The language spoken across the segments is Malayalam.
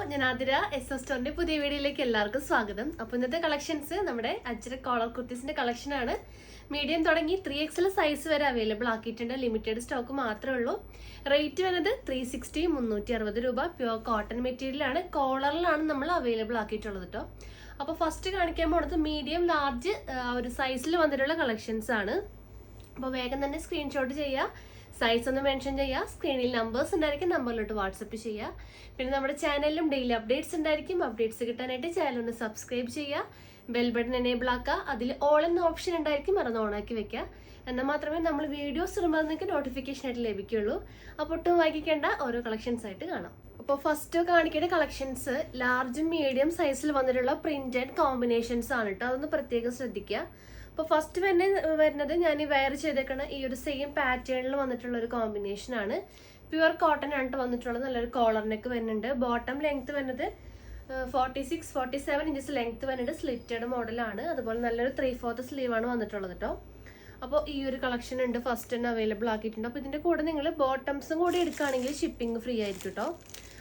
ഞാൻ ആതിര എസ് സ്റ്റോറിന്റെ പുതിയ വീഡിയോയിലേക്ക് എല്ലാവർക്കും സ്വാഗതം. അപ്പോൾ ഇന്നത്തെ കളക്ഷൻസ് നമ്മുടെ അജ്രക് കോളർ കുർത്തീസിന്റെ കളക്ഷൻ ആണ്. മീഡിയം തുടങ്ങി 3XL സൈസ് വരെ അവൈലബിൾ ആക്കിയിട്ടുണ്ട്. ലിമിറ്റഡ് സ്റ്റോക്ക് മാത്രമേ ഉള്ളൂ. റേറ്റ് വരുന്നത് 360 360 രൂപ. പ്യുവർ കോട്ടൺ മെറ്റീരിയലാണ്. കോളറിലാണ് നമ്മൾ അവൈലബിൾ ആക്കിയിട്ടുള്ളത് കേട്ടോ. അപ്പോൾ ഫസ്റ്റ് കാണിക്കാൻ പോകുന്നത് മീഡിയം ലാർജ് ഒരു സൈസിൽ വന്നിട്ടുള്ള കളക്ഷൻസ് ആണ്. അപ്പോൾ വേഗം തന്നെ സ്ക്രീൻഷോട്ട് ചെയ്യുക, സൈസ് ഒന്ന് മെൻഷൻ ചെയ്യുക, സ്ക്രീനിൽ നമ്പേഴ്സ് ഉണ്ടായിരിക്കും, നമ്പറിലോട്ട് വാട്സപ്പ് ചെയ്യുക. പിന്നെ നമ്മുടെ ചാനലിലും ഡെയിലി അപ്ഡേറ്റ്സ് ഉണ്ടായിരിക്കും. അപ്ഡേറ്റ്സ് കിട്ടാനായിട്ട് ചാനൽ ഒന്ന് സബ്സ്ക്രൈബ് ചെയ്യുക, ബെൽ ബട്ടൺ എനേബിൾ ആക്കുക, അതിൽ ഓൾ എന്ന ഓപ്ഷൻ ഉണ്ടായിരിക്കും, മറന്ന് ഓണാക്കി വെക്കുക. എന്നാൽ മാത്രമേ നമ്മൾ വീഡിയോസ് ഇടുമ്പോൾ നിങ്ങൾക്ക് നോട്ടിഫിക്കേഷൻ ആയിട്ട് ലഭിക്കുള്ളൂ. അപ്പോൾ ഒട്ടും വൈകിക്കേണ്ട, ഓരോ കളക്ഷൻസ് ആയിട്ട് കാണാം. അപ്പോൾ ഫസ്റ്റ് കാണിക്കേണ്ട കളക്ഷൻസ് ലാർജും മീഡിയം സൈസിൽ വന്നിട്ടുള്ള പ്രിന്റ് ആൻഡ് കോമ്പിനേഷൻസ് ആണ് കേട്ടോ. അതൊന്ന് പ്രത്യേകം ശ്രദ്ധിക്കുക. അപ്പോൾ ഫസ്റ്റ് വരുന്നത് ഞാൻ ഈ വെയർ ചെയ്തേക്കണ ഈ ഒരു സെയിം പാറ്റേണിൽ വന്നിട്ടുള്ള ഒരു കോമ്പിനേഷൻ ആണ്. പ്യുവർ കോട്ടൺ ആണ് വന്നിട്ടുള്ളത്. നല്ലൊരു കോളർ നെക്ക് വരുന്നുണ്ട്. ബോട്ടം ലെങ്ത് വരുന്നത് 46-47 ഇഞ്ചസ് ലെങ്ത് വരുന്നുണ്ട്. സ്ലിറ്റഡ് മോഡലാണ്. അതുപോലെ നല്ലൊരു 3/4 സ്ലീവാണ് വന്നിട്ടുള്ളത് കേട്ടോ. അപ്പോൾ ഈ ഒരു കളക്ഷൻ ഉണ്ട്, ഫസ്റ്റ് തന്നെ അവൈലബിൾ ആക്കിയിട്ടുണ്ട്. അപ്പോൾ ഇതിൻ്റെ കൂടെ നിങ്ങൾ ബോട്ടംസും കൂടി എടുക്കുകയാണെങ്കിൽ ഷിപ്പിംഗ് ഫ്രീ ആയിരിക്കും കേട്ടോ.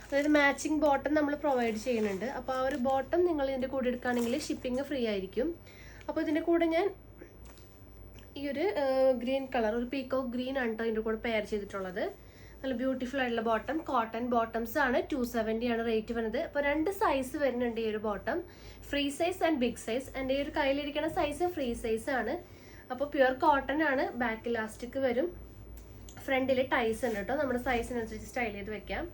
അതായത് മാച്ചിങ് ബോട്ടം നമ്മൾ പ്രൊവൈഡ് ചെയ്യുന്നുണ്ട്. അപ്പോൾ ആ ഒരു ബോട്ടം നിങ്ങൾ ഇതിൻ്റെ കൂടെ എടുക്കുകയാണെങ്കിൽ ഷിപ്പിംഗ് ഫ്രീ ആയിരിക്കും. അപ്പോൾ ഇതിൻ്റെ കൂടെ ഞാൻ ഈ ഒരു ഗ്രീൻ കളർ, ഒരു പീക്കോക്ക് ഗ്രീൻ ആണ് കേട്ടോ ഇതിൻ്റെ കൂടെ പെയർ ചെയ്തിട്ടുള്ളത്. നല്ല ബ്യൂട്ടിഫുൾ ആയിട്ടുള്ള ബോട്ടം, കോട്ടൺ ബോട്ടംസ് ആണ്. 270 ആണ് റേറ്റ് വരുന്നത്. അപ്പോൾ 2 സൈസ് വരുന്നുണ്ട് ഈ ഒരു bottom, free size and big size. എൻ്റെ ഈ ഒരു കയ്യിലിരിക്കുന്ന സൈസ് ഫ്രീ സൈസ് ആണ്. അപ്പോൾ പ്യുവർ കോട്ടൺ ആണ്. ബാക്ക് ഇലാസ്റ്റിക് വരും, ഫ്രണ്ടിൽ ടൈസ് ഉണ്ട് കേട്ടോ. നമ്മുടെ സൈസിനനുസരിച്ച് സ്റ്റൈൽ ചെയ്ത് വെക്കാം.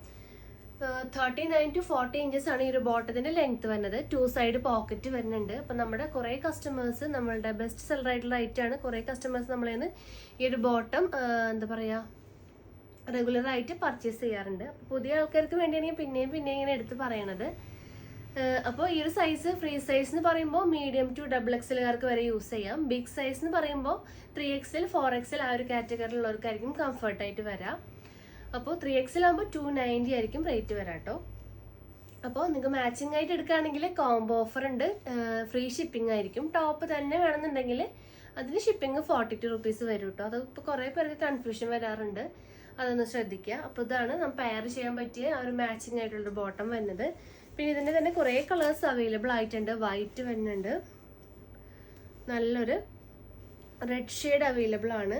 39 to 40 ഇഞ്ചസ് ആണ് ഈ ഒരു ബോട്ടത്തിന്റെ ലെങ്ത് വരുന്നത്. 2 സൈഡ് പോക്കറ്റ് വരുന്നുണ്ട്. അപ്പം നമ്മുടെ കുറേ കസ്റ്റമേഴ്സ്, നമ്മളുടെ ബെസ്റ്റ് സെല്ലർ ആയിട്ടുള്ള ഐറ്റാണ്. കുറേ കസ്റ്റമേഴ്സ് നമ്മളേന്ന് ഈ ഒരു ബോട്ടം എന്താ പറയുക റെഗുലർ ആയിട്ട് പർച്ചേസ് ചെയ്യാറുണ്ട്. അപ്പോൾ പുതിയ ആൾക്കാർക്ക് വേണ്ടിയാണ് ഞാൻ പിന്നെയും ഇങ്ങനെ എടുത്ത് പറയണത്. അപ്പോൾ ഈ ഒരു സൈസ് ഫ്രീ സൈസ് എന്ന് പറയുമ്പോൾ മീഡിയം ടു XXLകാർക്ക് വരെ യൂസ് ചെയ്യാം. ബിഗ് സൈസ് എന്ന് പറയുമ്പോൾ 3XL 4XL ആ ഒരു കാറ്റഗറിയിലുള്ളവർക്കായിരിക്കും കംഫർട്ടായിട്ട് വരാം. അപ്പോൾ 3XL ആകുമ്പോൾ 290 ആയിരിക്കും റേറ്റ് വരാം കേട്ടോ. അപ്പോൾ നിങ്ങൾക്ക് മാച്ചിങ് ആയിട്ട് എടുക്കുകയാണെങ്കിൽ കോംബോ ഓഫർ ഉണ്ട്, ഫ്രീ ഷിപ്പിംഗ് ആയിരിക്കും. ടോപ്പ് തന്നെ വേണമെന്നുണ്ടെങ്കിൽ അതിന് ഷിപ്പിംഗ് 42 റുപ്പീസ് വരും കേട്ടോ. അത് ഇപ്പോൾ കുറേ പേർക്ക് കൺഫ്യൂഷൻ വരാറുണ്ട്, അതൊന്ന് ശ്രദ്ധിക്കുക. അപ്പോൾ ഇതാണ് നമ്മൾ പെയർ ചെയ്യാൻ പറ്റിയ ആ ഒരു മാച്ചിങ് ആയിട്ടുള്ളൊരു ബോട്ടം വരുന്നത്. പിന്നെ ഇതിൻ്റെ തന്നെ കുറേ കളേഴ്സ് അവൈലബിൾ ആയിട്ടുണ്ട്. വൈറ്റ് വരുന്നുണ്ട്, നല്ലൊരു റെഡ് ഷെയ്ഡ് അവൈലബിൾ ആണ്,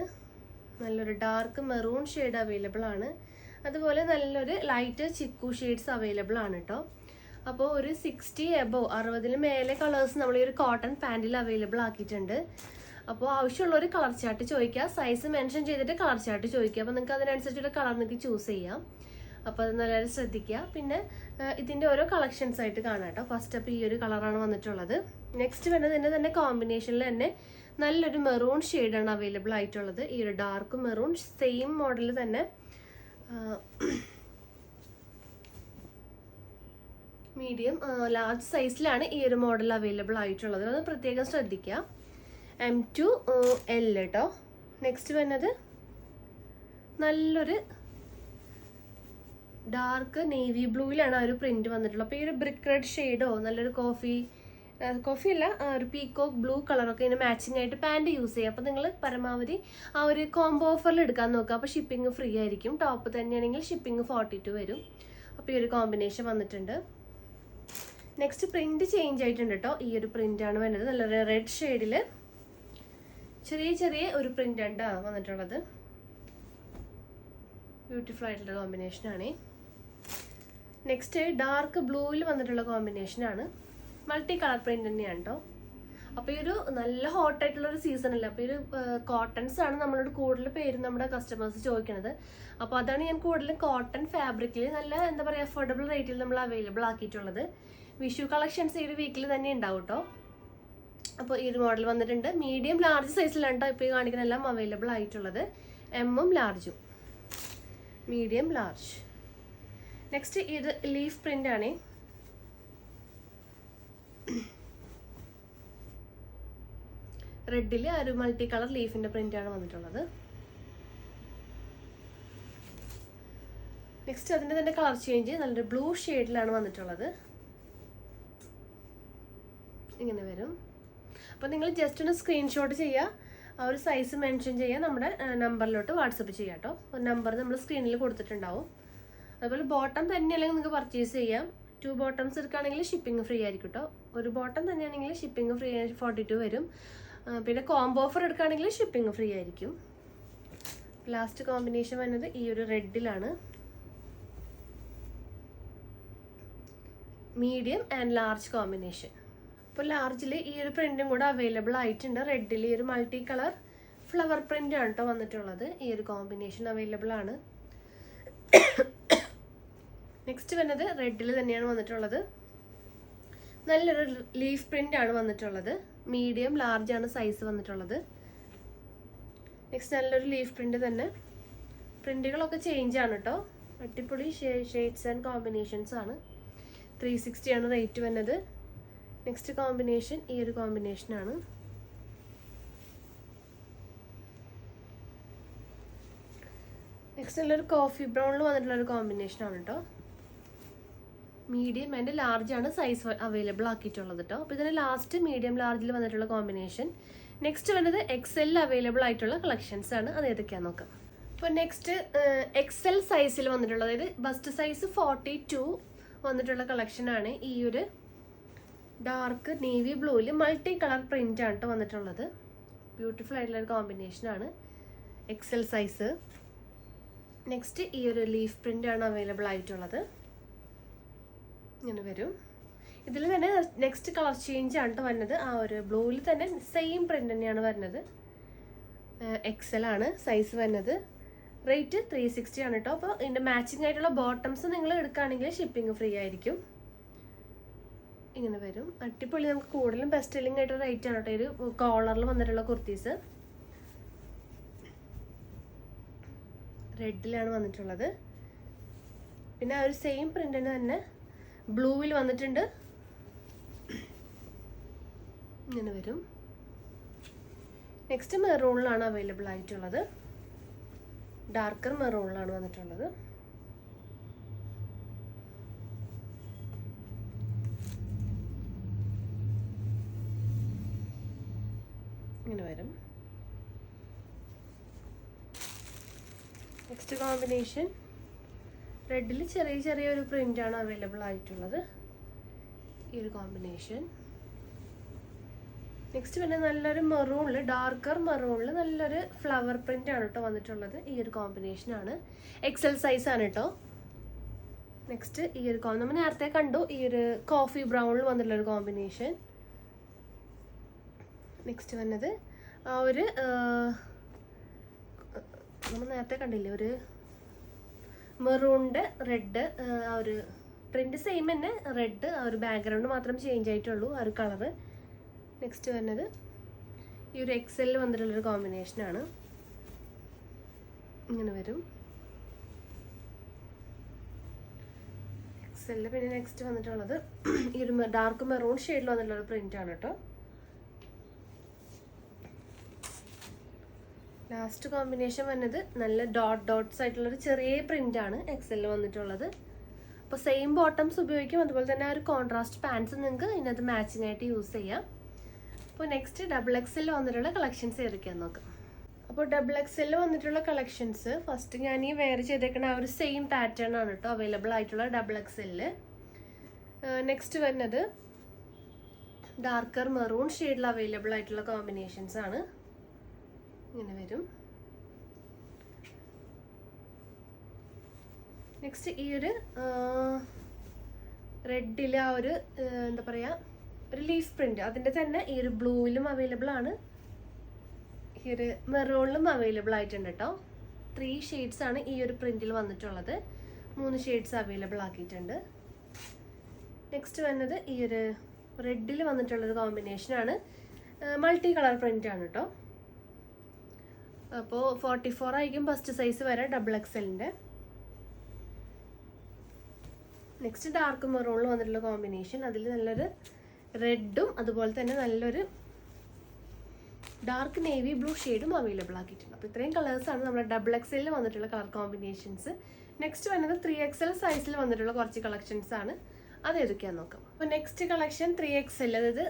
നല്ലൊരു ഡാർക്ക് മെറൂൺ ഷെയ്ഡ് അവൈലബിൾ ആണ്, അതുപോലെ നല്ലൊരു ലൈറ്റ് ചിക്കു ഷെയ്ഡ്സ് അവൈലബിൾ ആണ് കേട്ടോ. അപ്പോൾ ഒരു 60 എബോ 60 മേലെ കളേഴ്സ് നമ്മൾ ഈ ഒരു കോട്ടൺ പാൻറ്റിൽ അവൈലബിൾ ആക്കിയിട്ടുണ്ട്. അപ്പോൾ ആവശ്യമുള്ളൊരു കളർ ചാർട്ട് ചോദിക്കുക, സൈസ് മെൻഷൻ ചെയ്തിട്ട് കളർ ചാർട്ട് ചോദിക്കുക. അപ്പോൾ നിങ്ങൾക്ക് അതിനനുസരിച്ചുള്ള കളർ നിങ്ങൾക്ക് ചൂസ് ചെയ്യാം. അപ്പോൾ അത് നല്ലൊരു ശ്രദ്ധിക്കുക. പിന്നെ ഇതിൻ്റെ ഓരോ കളക്ഷൻസ് ആയിട്ട് കാണാം കേട്ടോ. ഫസ്റ്റ് അപ്പോൾ ഈ ഒരു കളറാണ് വന്നിട്ടുള്ളത്. നെക്സ്റ്റ് വരുന്നത് ഇതിൻ്റെ തന്നെ കോമ്പിനേഷനിൽ തന്നെ നല്ലൊരു മെറൂൺ ഷെയ്ഡാണ് അവൈലബിൾ ആയിട്ടുള്ളത്. ഈ ഒരു ഡാർക്ക് മെറൂൺ സെയിം മോഡൽ തന്നെ മീഡിയം ലാർജ് സൈസിലാണ് ഈ ഒരു മോഡൽ അവൈലബിൾ ആയിട്ടുള്ളത്. അത് പ്രത്യേകം ശ്രദ്ധിക്കുക. M2 L കേട്ടോ. നെക്സ്റ്റ് വരുന്നത് നല്ലൊരു ഡാർക്ക് നേവി ബ്ലൂവിലാണ് ആ ഒരു പ്രിന്റ് വന്നിട്ടുള്ളത്. അപ്പോൾ ഈ ഒരു ബ്രിക്ക് റെഡ് ഷെയ്ഡോ നല്ലൊരു കോഫി അല്ല ഒരു പീക്കോക്ക് ബ്ലൂ കളറൊക്കെ ഇതിന് മാച്ചിങ് ആയിട്ട് പാൻറ് യൂസ് ചെയ്യുക. അപ്പോൾ നിങ്ങൾ പരമാവധി ആ ഒരു കോംബോ ഓഫറിൽ എടുക്കാൻ നോക്കുക. അപ്പോൾ ഷിപ്പിംഗ് ഫ്രീ ആയിരിക്കും. ടോപ്പ് തന്നെയാണെങ്കിൽ ഷിപ്പിംഗ് 42 വരും. അപ്പോൾ ഈ ഒരു കോമ്പിനേഷൻ വന്നിട്ടുണ്ട്. നെക്സ്റ്റ് പ്രിന്റ് ചേഞ്ച് ആയിട്ടുണ്ട് കേട്ടോ. ഈ ഒരു പ്രിന്റാണ് വരുന്നത്. നല്ലൊരു റെഡ് ഷെയ്ഡിൽ ചെറിയ ഒരു പ്രിന്റ് ആണ് വന്നിട്ടുള്ളത്. ബ്യൂട്ടിഫുൾ ആയിട്ടുള്ള കോമ്പിനേഷനാണ്. നെക്സ്റ്റ് ഡാർക്ക് ബ്ലൂവിൽ വന്നിട്ടുള്ള കോമ്പിനേഷനാണ്. മൾട്ടി കളർ പ്രിന്റ് തന്നെയാണ് കേട്ടോ. അപ്പോൾ ഈ ഒരു നല്ല ഹോട്ട് ആയിട്ടുള്ള ഒരു സീസൺ അല്ല. അപ്പോൾ ഈ ഒരു കോട്ടൺസ് ആണ് നമ്മളോട് കൂടുതൽ പേര് നമ്മുടെ കസ്റ്റമേഴ്സ് ചോദിക്കുന്നത്. അപ്പോൾ അതാണ് ഞാൻ കൂടുതലും കോട്ടൺ ഫാബ്രിക്കിൽ നല്ല എന്താ പറയുക അഫോർഡബിൾ റേറ്റിൽ നമ്മൾ അവൈലബിൾ ആക്കിയിട്ടുള്ളത്. വിഷു കളക്ഷൻസ് ഈ ഒരു വീക്കിൽ തന്നെ ഉണ്ടാവും കേട്ടോ. അപ്പോൾ ഈ ഒരു മോഡൽ വന്നിട്ടുണ്ട്. മീഡിയം ലാർജ് സൈസിലാണ് കേട്ടോ ഇപ്പോൾ ഈ കാണിക്കുന്ന എല്ലാം അവൈലബിൾ ആയിട്ടുള്ളത്. എമ്മും ലാർജും, മീഡിയം ലാർജ്. നെക്സ്റ്റ് ഇത് ലീഫ് പ്രിന്റ് ആണ്. റെഡിൽ ഒരു മൾട്ടി കളർ ലീഫിന്റെ പ്രിന്റ് ആണ് വന്നിട്ടുള്ളത്. നെക്സ്റ്റ് അതിന്റെ തന്നെ കളർ ചേഞ്ച് നല്ലൊരു ബ്ലൂ ഷെയ്ഡിലാണ് വന്നിട്ടുള്ളത്. ഇങ്ങനെ വരും. അപ്പോൾ നിങ്ങൾ ജസ്റ്റ് ഒന്ന് സ്ക്രീൻഷോട്ട് ചെയ്യുക, ആ ഒരു സൈസ് മെൻഷൻ ചെയ്യുക, നമ്മുടെ നമ്പറിലോട്ട് വാട്സപ്പ് ചെയ്യാം കേട്ടോ. നമ്പർ നമ്മൾ സ്ക്രീനിൽ കൊടുത്തിട്ടുണ്ടാവും. അതുപോലെ ബോട്ടം തന്നെ അല്ലെങ്കിൽ നിങ്ങൾക്ക് പർച്ചേസ് ചെയ്യാം. 2 ബോട്ടംസ് എടുക്കുകയാണെങ്കിൽ ഷിപ്പിംഗ് ഫ്രീ ആയിരിക്കും കേട്ടോ. ഒരു ബോട്ടം തന്നെയാണെങ്കിൽ ഷിപ്പിംഗ് ഫ്രീ 42 വരും. പിന്നെ കോംബോ ഓഫർ എടുക്കുകയാണെങ്കിൽ ഷിപ്പിംഗ് ഫ്രീ ആയിരിക്കും. ലാസ്റ്റ് കോമ്പിനേഷൻ വരുന്നത് ഈ ഒരു റെഡിലാണ്. Medium and large combination. അപ്പോൾ ലാർജിൽ ഈ ഒരു പ്രിന്റും കൂടെ അവൈലബിൾ ആയിട്ടുണ്ട്. റെഡിൽ ഈ ഒരു മൾട്ടി കളർ ഫ്ലവർ പ്രിന്റ് ആണ് കേട്ടോ വന്നിട്ടുള്ളത്. ഈ ഒരു കോമ്പിനേഷൻ അവൈലബിൾ ആണ്. നെക്സ്റ്റ് വരുന്നത് റെഡിൽ തന്നെയാണ് വന്നിട്ടുള്ളത്. നല്ലൊരു ലീഫ് പ്രിന്റ് ആണ് വന്നിട്ടുള്ളത്. മീഡിയം ലാർജ് ആണ് സൈസ് വന്നിട്ടുള്ളത്. നെക്സ്റ്റ് നല്ലൊരു ലീഫ് പ്രിന്റ് തന്നെ. പ്രിന്റുകളൊക്കെ ചേഞ്ച് ആണ് കേട്ടോ. അടിപൊളി ഷെയ്ഡ്സ് ആൻഡ് കോമ്പിനേഷൻസ് ആണ്. 360 ആണ് റേറ്റ് വരുന്നത്. നെക്സ്റ്റ് കോമ്പിനേഷൻ ഈ ഒരു കോമ്പിനേഷൻ ആണ്. നെക്സ്റ്റ് നല്ലൊരു കോഫി ബ്രൗണിൽ വന്നിട്ടുള്ള ഒരു കോമ്പിനേഷൻ ആണ് കേട്ടോ. മീഡിയം ആൻഡ് ലാർജ് ആണ് സൈസ് അവൈലബിൾ ആക്കിയിട്ടുള്ളത് കേട്ടോ. അപ്പോൾ ഇതിന് ലാസ്റ്റ് മീഡിയം ലാർജിൽ വന്നിട്ടുള്ള കോമ്പിനേഷൻ. നെക്സ്റ്റ് വരുന്നത് എക്സെൽ അവൈലബിൾ ആയിട്ടുള്ള കളക്ഷൻസ് ആണ്. അത് ഏതൊക്കെയാന്ന് നോക്കാം. അപ്പോൾ നെക്സ്റ്റ് എക്സെൽ സൈസിൽ വന്നിട്ടുള്ളത്, അതായത് ബസ്റ്റ് സൈസ് 42 വന്നിട്ടുള്ള കളക്ഷനാണ്. ഈ ഒരു ഡാർക്ക് നേവി ബ്ലൂവിൽ മൾട്ടി കളർ പ്രിന്റ് ആണ് കേട്ടോ വന്നിട്ടുള്ളത്. ബ്യൂട്ടിഫുൾ ആയിട്ടുള്ള ഒരു കോമ്പിനേഷനാണ് എക്സെൽ സൈസ്. നെക്സ്റ്റ് ഈ ഒരു ലീഫ് പ്രിന്റ് ആണ് അവൈലബിൾ ആയിട്ടുള്ളത്. ഇങ്ങനെ വരും. ഇതിൽ തന്നെ നെക്സ്റ്റ് കളർ ചേഞ്ച് ആണ് കേട്ടോ വരുന്നത്. ആ ഒരു ബ്ലൂവിൽ തന്നെ സെയിം പ്രിന്റ് തന്നെയാണ് വരുന്നത്. എക്സൽ ആണ് സൈസ് വരുന്നത്. റേറ്റ് 360 ആണ് കേട്ടോ. അപ്പോൾ ഇതിൻ്റെ മാച്ചിങ് ആയിട്ടുള്ള ബോട്ടംസ് നിങ്ങൾ എടുക്കുകയാണെങ്കിൽ ഷിപ്പിംഗ് ഫ്രീ ആയിരിക്കും. ഇങ്ങനെ വരും. അടിപൊളി. നമുക്ക് കൂടുതലും ബെസ്റ്റ് സെല്ലിംഗ് ആയിട്ടുള്ള റേറ്റ് ആണ് കേട്ടോ ഒരു കോളറിൽ വന്നിട്ടുള്ള കുർത്തീസ്. റെഡിലാണ് വന്നിട്ടുള്ളത്. പിന്നെ ആ ഒരു സെയിം പ്രിന്റിന് തന്നെ ബ്ലൂവിൽ വന്നിട്ടുണ്ട്. ഇങ്ങനെ വരും. നെക്സ്റ്റ് മെറൂണിലാണ് അവൈലബിൾ ആയിട്ടുള്ളത്. ഡാർക്കർ മെറൂണിലാണ് വന്നിട്ടുള്ളത്. ഇങ്ങനെ വരും. നെക്സ്റ്റ് കോമ്പിനേഷൻ റെഡിൽ ചെറിയൊരു പ്രിന്റ് ആണ് അവൈലബിൾ ആയിട്ടുള്ളത്. ഈ ഒരു കോമ്പിനേഷൻ. നെക്സ്റ്റ് പിന്നെ നല്ലൊരു മെറൂണിൽ, ഡാർക്കർ മെറൂണിൽ നല്ലൊരു ഫ്ലവർ പ്രിന്റ് ആണ് കേട്ടോ വന്നിട്ടുള്ളത്. ഈ ഒരു കോമ്പിനേഷൻ ആണ്. എക്സൽ സൈസ് ആണ് കേട്ടോ. നെക്സ്റ്റ് ഈ ഒരു നമ്മൾ നേരത്തെ കണ്ടു ഈ ഒരു കോഫി ബ്രൗണിൽ വന്നിട്ടുള്ള ഒരു കോമ്പിനേഷൻ. നെക്സ്റ്റ് വന്നത് ആ ഒരു നമ്മൾ നേരത്തെ കണ്ടില്ലേ ഒരു മെറൂണിൻ്റെ റെഡ്. ആ ഒരു പ്രിന്റ് സെയിം തന്നെ, റെഡ് ആ ഒരു ബാക്ക്ഗ്രൗണ്ട് മാത്രം ചേഞ്ച് ആയിട്ടുള്ളൂ ആ ഒരു കളറ്. നെക്സ്റ്റ് വരുന്നത് ഈ ഒരു എക്സലിൽ വന്നിട്ടുള്ളൊരു കോമ്പിനേഷനാണ്. ഇങ്ങനെ വരും. എക്സലിൽ പിന്നെ നെക്സ്റ്റ് വന്നിട്ടുള്ളത് ഈ ഒരു ഡാർക്ക് മെറൂൺ ഷെയ്ഡിൽ വന്നിട്ടുള്ള പ്രിന്റ് ആണ് കേട്ടോ. ലാസ്റ്റ് കോമ്പിനേഷൻ വന്നത് നല്ല ഡോട്ട്സ് ആയിട്ടുള്ളൊരു ചെറിയ പ്രിന്റ് ആണ് എക്സലിൽ വന്നിട്ടുള്ളത്. അപ്പോൾ സെയിം ബോട്ടംസ് ഉപയോഗിക്കും. അതുപോലെ തന്നെ ആ ഒരു കോൺട്രാസ്റ്റ് പാൻസ് നിങ്ങൾക്ക് ഇതിനകത്ത് മാച്ചിങ് ആയിട്ട് യൂസ് ചെയ്യാം. അപ്പോൾ നെക്സ്റ്റ് ഡബിൾ എക്സലിൽ വന്നിട്ടുള്ള കളക്ഷൻസ് ഏതൊക്കെയാണെന്ന് നോക്കാം. അപ്പോൾ ഡബിൾ എക്സലിൽ വന്നിട്ടുള്ള കളക്ഷൻസ് ഫസ്റ്റ് ഞാൻ ഈ വെയർ ചെയ്തേക്കുന്ന ആ ഒരു സെയിം പാറ്റേൺ ആണ് കേട്ടോ അവൈലബിൾ ആയിട്ടുള്ള ഡബിൾ എക്സലിൽ. നെക്സ്റ്റ് വരുന്നത് ഡാർക്കർ മെറൂൺ ഷെയ്ഡിൽ അവൈലബിൾ ആയിട്ടുള്ള കോമ്പിനേഷൻസ് ആണ്. ഇങ്ങനെ വരും. നെക്സ്റ്റ് ഈ ഒരു റെഡിൽ ആ ഒരു എന്താ പറയുക ഒരു ലീഫ് പ്രിന്റ്, അതിൻ്റെ തന്നെ ഈ ഒരു ബ്ലൂവിലും അവൈലബിൾ ആണ്. ഈ ഒരു മെറൂണിലും അവൈലബിൾ ആയിട്ടുണ്ട് കേട്ടോ. 3 ഷെയ്ഡ്സ് ആണ് ഈ ഒരു പ്രിന്റിൽ വന്നിട്ടുള്ളത്. 3 ഷെയ്ഡ്സ് അവൈലബിൾ ആക്കിയിട്ടുണ്ട്. നെക്സ്റ്റ് വരുന്നത് ഈ ഒരു റെഡിൽ വന്നിട്ടുള്ളൊരു കോമ്പിനേഷനാണ്. മൾട്ടി കളർ പ്രിന്റ് ആണ് കേട്ടോ. അപ്പോൾ 44 ആയിരിക്കും ഫസ്റ്റ് സൈസ് വരെ ഡബിൾ എക്സലിൻ്റെ. നെക്സ്റ്റ് ഡാർക്ക് മെറൂണിൽ വന്നിട്ടുള്ള കോമ്പിനേഷൻ. അതിൽ നല്ലൊരു റെഡും അതുപോലെ തന്നെ നല്ലൊരു ഡാർക്ക് നേവി ബ്ലൂ ഷെയ്ഡും അവൈലബിൾ ആക്കിയിട്ടുണ്ട്. അപ്പോൾ ഇത്രയും കളേഴ്സാണ് നമ്മുടെ ഡബിൾ എക്സലിൽ വന്നിട്ടുള്ള കളർ കോമ്പിനേഷൻസ്. നെക്സ്റ്റ് വരുന്നത് 3XL സൈസിൽ വന്നിട്ടുള്ള കുറച്ച് കളക്ഷൻസ് ആണ്. അത് ഏതൊക്കെയാണെന്ന് നോക്കാം. അപ്പോൾ നെക്സ്റ്റ് കളക്ഷൻ 3XL, അതായത്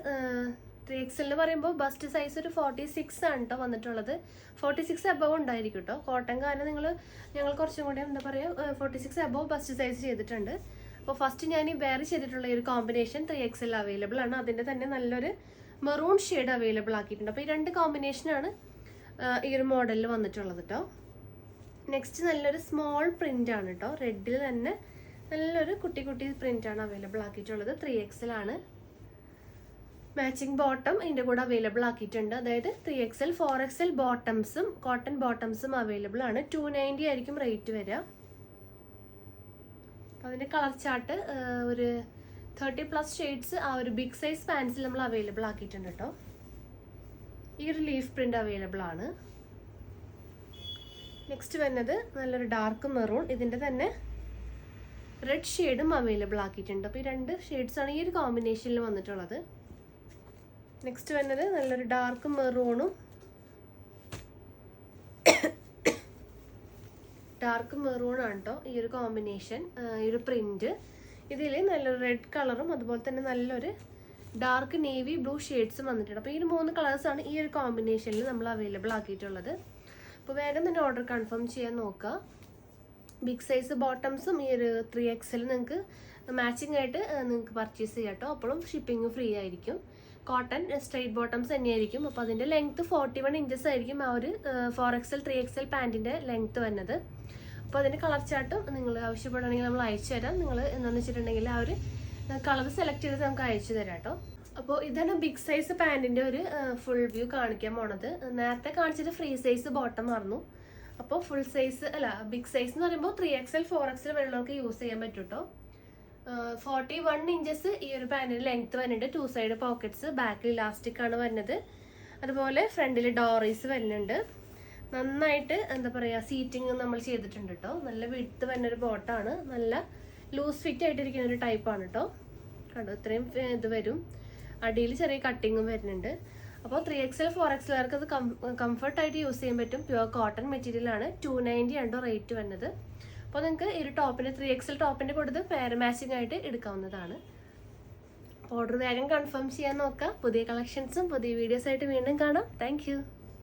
3XL എന്ന് പറയുമ്പോൾ ബസ്റ്റ് സൈസ് ഒരു 46 ആണ് കേട്ടോ വന്നിട്ടുള്ളത്. 46 അബവ് ഉണ്ടായിരിക്കും കേട്ടോ. കോട്ടൺ കാരണം ഞങ്ങൾ കുറച്ചും കൂടി എന്താ പറയുക 46 അബവ് ബസ്റ്റ് സൈസ് ചെയ്തിട്ടുണ്ട്. അപ്പോൾ ഫസ്റ്റ് ഞാൻ ഈ വെയർ ചെയ്തിട്ടുള്ള ഈ ഒരു കോമ്പിനേഷൻ 3XL അവൈലബിൾ ആണ്. അതിൻ്റെ തന്നെ നല്ലൊരു മെറൂൺ ഷെയ്ഡ് അവൈലബിൾ ആക്കിയിട്ടുണ്ട്. അപ്പോൾ ഈ 2 കോമ്പിനേഷനാണ് ഈ ഒരു മോഡലിൽ വന്നിട്ടുള്ളത് കേട്ടോ. നെക്സ്റ്റ് നല്ലൊരു സ്മോൾ പ്രിൻ്റ് ആണ് കേട്ടോ. റെഡിൽ തന്നെ നല്ലൊരു കുട്ടി കുട്ടി പ്രിൻ്റാണ് അവൈലബിൾ ആക്കിയിട്ടുള്ളത്. 3XL ആണ്. മാച്ചിങ് ബോട്ടം ഇതിൻ്റെ കൂടെ അവൈലബിൾ ആക്കിയിട്ടുണ്ട്. അതായത് 3XL 4XL ബോട്ടംസും കോട്ടൺ ബോട്ടംസും അവൈലബിൾ ആണ്. 290 ആയിരിക്കും റേറ്റ് വരിക. അതിൻ്റെ കളർ ചാർട്ട് ഒരു 30+ ഷെയ്ഡ്സ് ആ ഒരു ബിഗ് സൈസ് പാൻസിൽ നമ്മൾ അവൈലബിൾ ആക്കിയിട്ടുണ്ട് കേട്ടോ. ഈ ഒരു ലീഫ് പ്രിൻ്റ് അവൈലബിൾ ആണ്. നെക്സ്റ്റ് വരുന്നത് നല്ലൊരു ഡാർക്ക് മെറൂൺ. ഇതിൻ്റെ തന്നെ റെഡ് ഷെയ്ഡും അവൈലബിൾ ആക്കിയിട്ടുണ്ട്. അപ്പോൾ ഈ 2 ഷെയ്ഡ്സാണ് ഈ ഒരു കോമ്പിനേഷനിൽ വന്നിട്ടുള്ളത്. നെക്സ്റ്റ് വരുന്നത് നല്ലൊരു ഡാർക്ക് മെറൂണും ഡാർക്ക് മെറൂണാണ് കേട്ടോ ഈ ഒരു കോമ്പിനേഷൻ, ഈ ഒരു പ്രിൻറ്റ്. ഇതിൽ നല്ലൊരു റെഡ് കളറും അതുപോലെ തന്നെ നല്ലൊരു ഡാർക്ക് നേവി ബ്ലൂ ഷെയ്ഡ്സും വന്നിട്ടുണ്ട്. അപ്പോൾ ഈ 3 കളേഴ്സാണ് ഈ ഒരു കോമ്പിനേഷനിൽ നമ്മൾ അവൈലബിൾ ആക്കിയിട്ടുള്ളത്. അപ്പോൾ വേഗം തന്നെ ഓർഡർ കൺഫേം ചെയ്യാൻ നോക്കുക. ബിഗ് സൈസ് ബോട്ടംസും ഈ ഒരു 3XL നിങ്ങൾക്ക് മാച്ചിങ് ആയിട്ട് നിങ്ങൾക്ക് പർച്ചേസ് ചെയ്യാം കേട്ടോ. അപ്പോഴും ഷിപ്പിംഗ് ഫ്രീ ആയിരിക്കും. കോട്ടൺ സ്ട്രെയിറ്റ് ബോട്ടംസ് തന്നെയായിരിക്കും. അപ്പോൾ അതിൻ്റെ ലെങ്ത്ത് 41 ഇഞ്ചസ് ആയിരിക്കും ആ ഒരു 4XL 3XL പാൻറ്റിൻ്റെ ലെങ്ത്ത് വരുന്നത്. അപ്പോൾ അതിൻ്റെ കളർ ചാർട്ടും നിങ്ങൾ ആവശ്യപ്പെടുകയാണെങ്കിൽ നമ്മൾ അയച്ചു തരാം. നിങ്ങൾ എന്താണെന്ന് വെച്ചിട്ടുണ്ടെങ്കിൽ ആ ഒരു കളർ സെലക്ട് ചെയ്ത് നമുക്ക് അയച്ചു തരാം കേട്ടോ. അപ്പോൾ ഇതാണ് ബിഗ് സൈസ് പാൻറ്റിൻ്റെ ഒരു ഫുൾ വ്യൂ കാണിക്കാൻ പോണത്. നേരത്തെ കാണിച്ചത് ഫ്രീ സൈസ് ബോട്ടം ആയിരുന്നു. അപ്പോൾ ഫുൾ സൈസ് അല്ല, ബിഗ് സൈസ് എന്ന് പറയുമ്പോൾ 3XL 4XL വെള്ളമൊക്കെ യൂസ് ചെയ്യാൻ പറ്റും കേട്ടോ. 41 ഇഞ്ചസ് ഈ ഒരു പാൻറ്റിൻ്റെ ലെങ്ത്ത് വരുന്നുണ്ട്. 2 സൈഡ് പോക്കറ്റ്സ്, ബാക്കിൽ ഇലാസ്റ്റിക് ആണ് വരുന്നത്. അതുപോലെ ഫ്രണ്ടിൽ ഡോറീസ് വരുന്നുണ്ട്. നന്നായിട്ട് എന്താ പറയുക സീറ്റിംഗ് നമ്മൾ ചെയ്തിട്ടുണ്ട് കേട്ടോ. നല്ല വിഡ്ത്ത് വരുന്നൊരു ബോട്ടാണ്. നല്ല ലൂസ് ഫിറ്റ് ആയിട്ടിരിക്കുന്ന ഒരു ടൈപ്പാണ് കേട്ടോ. കണ്ടോ, ഇത്രയും ഇത് വരും. അടിയിൽ ചെറിയ കട്ടിങ്ങും വരുന്നുണ്ട്. അപ്പോൾ 3XL 4XLകാർക്ക് അത് കംഫർട്ടായിട്ട് യൂസ് ചെയ്യാൻ പറ്റും. പ്യുവർ കോട്ടൺ മെറ്റീരിയലാണ്. 290 ആണ് റേറ്റ് വരുന്നത്. അപ്പോൾ നിങ്ങൾക്ക് ഈ ഒരു ടോപ്പിൻ്റെ 3XL ടോപ്പിൻ്റെ കൊടുത്ത് പെയർ മാച്ചിങ് ആയിട്ട് എടുക്കാവുന്നതാണ്. ഓർഡർ വേഗം കൺഫേം ചെയ്യാൻ നോക്കുക. പുതിയ കളക്ഷൻസും പുതിയ വീഡിയോസായിട്ട് വീണ്ടും കാണാം. താങ്ക്